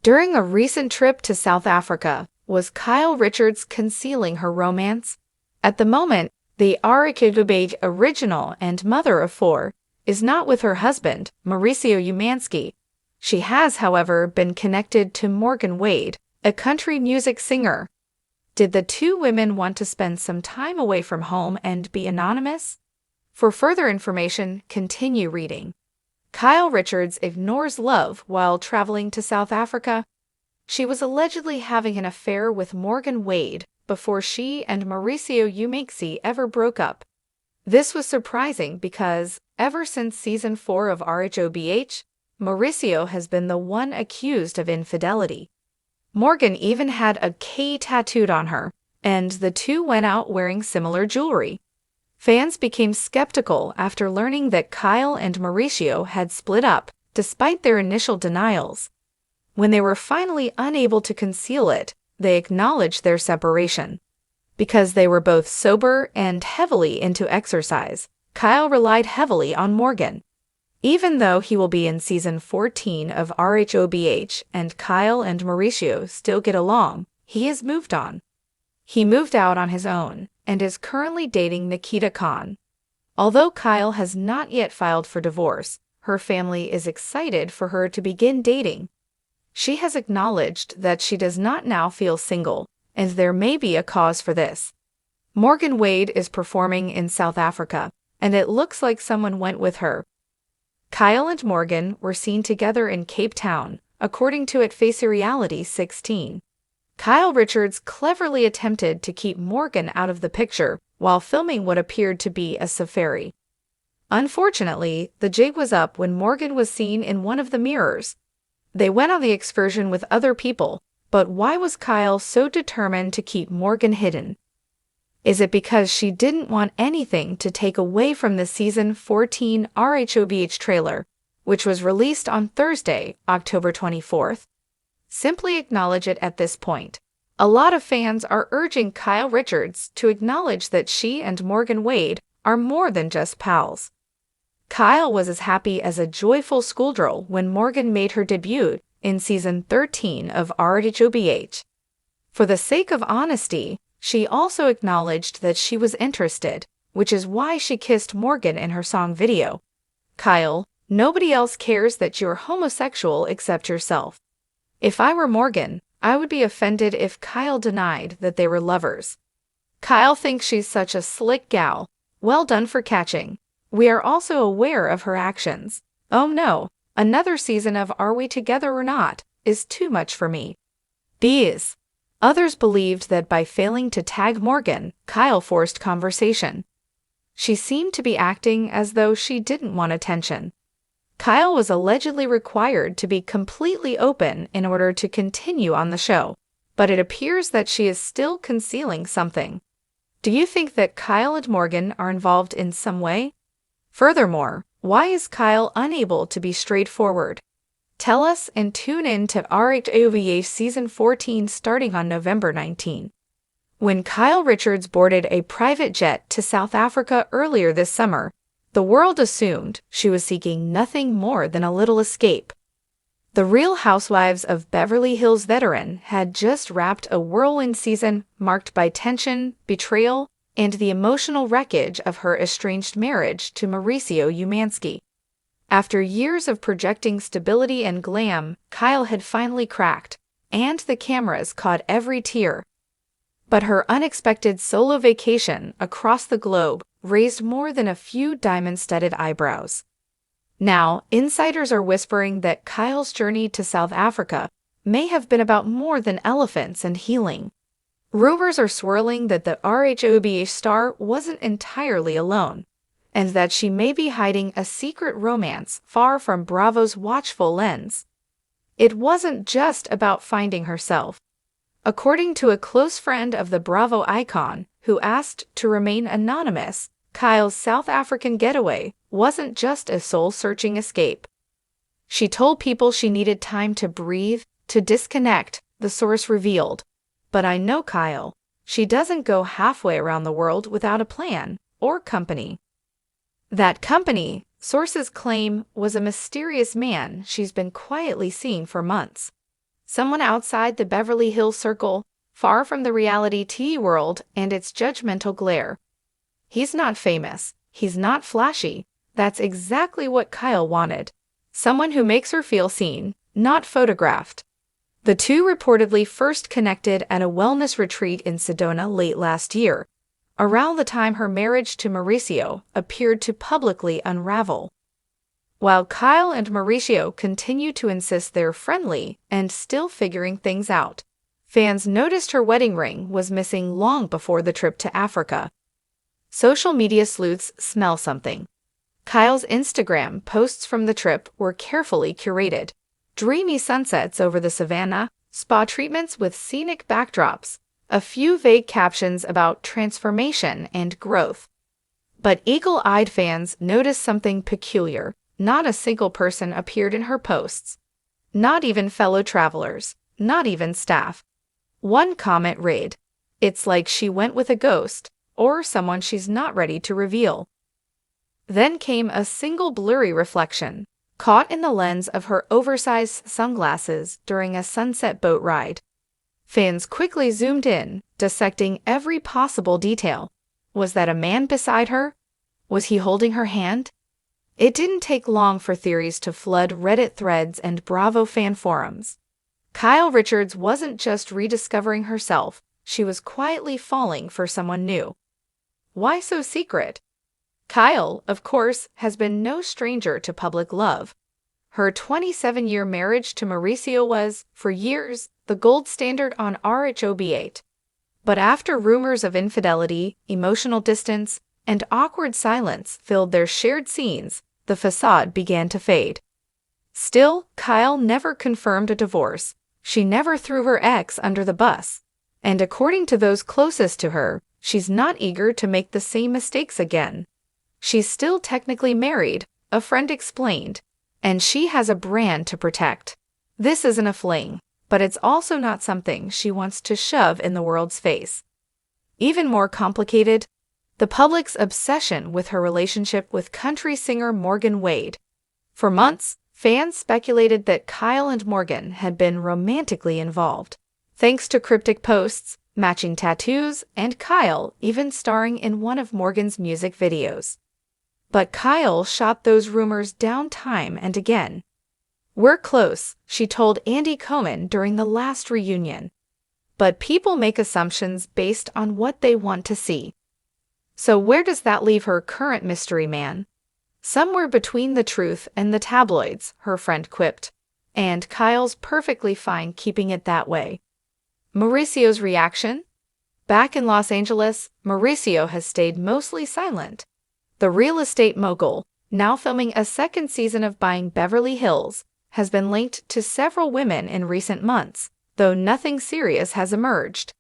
During a recent trip to South Africa, was Kyle Richards concealing her romance? At the moment, the Rhobh original and mother of four is not with her husband, Mauricio Umansky. She has, however, been connected to Morgan Wade, a country music singer. Did the two women want to spend some time away from home and be anonymous? For further information, continue reading. Kyle Richards ignores love while traveling to South Africa. She was allegedly having an affair with Morgan Wade before she and Mauricio Umansky ever broke up. This was surprising because, ever since season 4 of Rhobh, Mauricio has been the one accused of infidelity. Morgan even had a K tattooed on her, and the two went out wearing similar jewelry. Fans became skeptical after learning that Kyle and Mauricio had split up, despite their initial denials. When they were finally unable to conceal it, they acknowledged their separation. Because they were both sober and heavily into exercise, Kyle relied heavily on Morgan. Even though he will be in season 14 of Rhobh and Kyle and Mauricio still get along, he has moved on. He moved out on his own and is currently dating Nikita Khan. Although Kyle has not yet filed for divorce, her family is excited for her to begin dating. She has acknowledged that she does not now feel single, and there may be a cause for this. Morgan Wade is performing in South Africa, and it looks like someone went with her. Kyle and Morgan were seen together in Cape Town, according to Face Reality 16. Kyle Richards cleverly attempted to keep Morgan out of the picture while filming what appeared to be a safari. Unfortunately, the jig was up when Morgan was seen in one of the mirrors. They went on the excursion with other people, but why was Kyle so determined to keep Morgan hidden? Is it because she didn't want anything to take away from the season 14 Rhobh trailer, which was released on Thursday, October 24th? Simply acknowledge it at this point. A lot of fans are urging Kyle Richards to acknowledge that she and Morgan Wade are more than just pals. Kyle was as happy as a joyful schoolgirl when Morgan made her debut in season 13 of Rhobh. For the sake of honesty, she also acknowledged that she was interested, which is why she kissed Morgan in her song video. Kyle, nobody else cares that you're homosexual except yourself. If I were Morgan, I would be offended if Kyle denied that they were lovers. Kyle thinks she's such a slick gal. Well done for catching. We are also aware of her actions. Oh no, another season of Are We Together or Not is too much for me. These. Others believed that by failing to tag Morgan, Kyle forced conversation. She seemed to be acting as though she didn't want attention. Kyle was allegedly required to be completely open in order to continue on the show, but it appears that she is still concealing something. Do you think that Kyle and Morgan are involved in some way? Furthermore, why is Kyle unable to be straightforward? Tell us and tune in to Rhobh Season 14 starting on November 19. When Kyle Richards boarded a private jet to South Africa earlier this summer, the world assumed she was seeking nothing more than a little escape. The Real Housewives of Beverly Hills veteran had just wrapped a whirlwind season marked by tension, betrayal, and the emotional wreckage of her estranged marriage to Mauricio Umansky. After years of projecting stability and glam, Kyle had finally cracked, and the cameras caught every tear. But her unexpected solo vacation across the globe raised more than a few diamond-studded eyebrows. Now, insiders are whispering that Kyle's journey to South Africa may have been about more than elephants and healing. Rumors are swirling that the Rhobh star wasn't entirely alone, and that she may be hiding a secret romance far from Bravo's watchful lens. It wasn't just about finding herself. According to a close friend of the Bravo icon, who asked to remain anonymous, Kyle's South African getaway wasn't just a soul-searching escape. She told people she needed time to breathe, to disconnect, the source revealed. But I know Kyle. She doesn't go halfway around the world without a plan or company. That company, sources claim, was a mysterious man she's been quietly seeing for months. someone outside the Beverly Hills circle, far from the reality TV world and its judgmental glare. He's not famous, he's not flashy. That's exactly what Kyle wanted. Someone who makes her feel seen, not photographed. The two reportedly first connected at a wellness retreat in Sedona late last year, around the time her marriage to Mauricio appeared to publicly unravel. While Kyle and Mauricio continue to insist they're friendly and still figuring things out, fans noticed her wedding ring was missing long before the trip to Africa. Social media sleuths smell something. Kyle's Instagram posts from the trip were carefully curated. Dreamy sunsets over the savannah, spa treatments with scenic backdrops, a few vague captions about transformation and growth. But eagle-eyed fans noticed something peculiar. Not a single person appeared in her posts. Not even fellow travelers, not even staff. One comment read, "It's like she went with a ghost, or someone she's not ready to reveal." Then came a single blurry reflection, caught in the lens of her oversized sunglasses during a sunset boat ride. Fans quickly zoomed in, dissecting every possible detail. Was that a man beside her? Was he holding her hand? It didn't take long for theories to flood Reddit threads and Bravo fan forums. Kyle Richards wasn't just rediscovering herself, she was quietly falling for someone new. Why so secret? Kyle, of course, has been no stranger to public love. Her 27-year marriage to Mauricio was, for years, the gold standard on Rhobh. But after rumors of infidelity, emotional distance, and awkward silence filled their shared scenes, the facade began to fade. Still, Kyle never confirmed a divorce. She never threw her ex under the bus. And according to those closest to her, she's not eager to make the same mistakes again. She's still technically married, a friend explained, and she has a brand to protect. This isn't a fling, but it's also not something she wants to shove in the world's face. Even more complicated, the public's obsession with her relationship with country singer Morgan Wade. For months, fans speculated that Kyle and Morgan had been romantically involved, thanks to cryptic posts, matching tattoos, and Kyle even starring in one of Morgan's music videos. But Kyle shot those rumors down time and again. "We're close," she told Andy Cohen during the last reunion. But people make assumptions based on what they want to see. So where does that leave her current mystery man? Somewhere between the truth and the tabloids, her friend quipped. And Kyle's perfectly fine keeping it that way. Mauricio's reaction? Back in Los Angeles, Mauricio has stayed mostly silent. The real estate mogul, now filming a second season of Buying Beverly Hills, has been linked to several women in recent months, though nothing serious has emerged.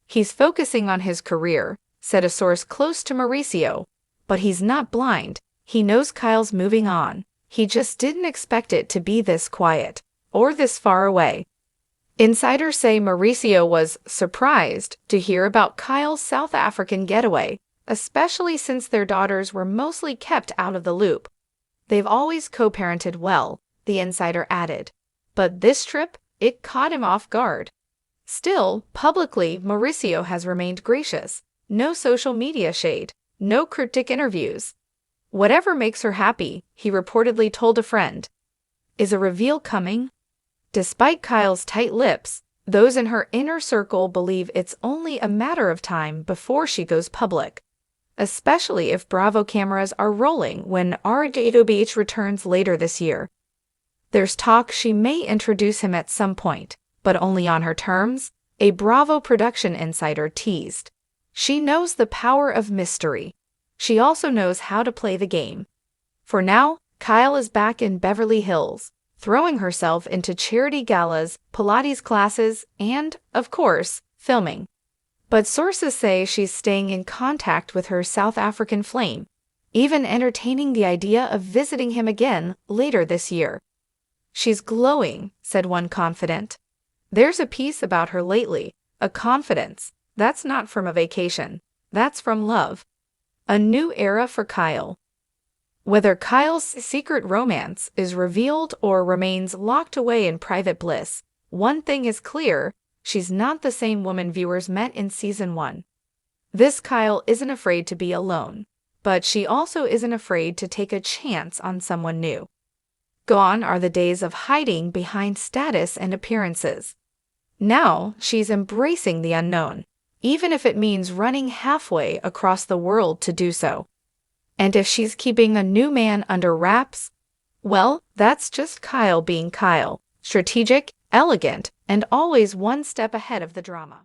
"He's focusing on his career," said a source close to Mauricio, "but he's not blind. He knows Kyle's moving on. He just didn't expect it to be this quiet, or this far away." Insiders say Mauricio was surprised to hear about Kyle's South African getaway, especially since their daughters were mostly kept out of the loop. "They've always co-parented well," the insider added. But this trip, it caught him off guard. Still, publicly, Mauricio has remained gracious. No social media shade, no cryptic interviews. Whatever makes her happy, he reportedly told a friend. Is a reveal coming? Despite Kyle's tight lips, those in her inner circle believe it's only a matter of time before she goes public. Especially if Bravo cameras are rolling when Rhobh returns later this year. There's talk she may introduce him at some point, but only on her terms, a Bravo production insider teased. She knows the power of mystery. She also knows how to play the game. For now, Kyle is back in Beverly Hills, throwing herself into charity galas, Pilates classes, and, of course, filming. But sources say she's staying in contact with her South African flame, even entertaining the idea of visiting him again later this year. "She's glowing," said one confidant. "There's a piece about her lately, a confidence. That's not from a vacation. That's from love." A new era for Kyle. Whether Kyle's secret romance is revealed or remains locked away in private bliss, one thing is clear, she's not the same woman viewers met in season 1. This Kyle isn't afraid to be alone, but she also isn't afraid to take a chance on someone new. Gone are the days of hiding behind status and appearances. Now she's embracing the unknown, even if it means running halfway across the world to do so. And if she's keeping a new man under wraps, well, that's just Kyle being Kyle, strategic, elegant, and always one step ahead of the drama.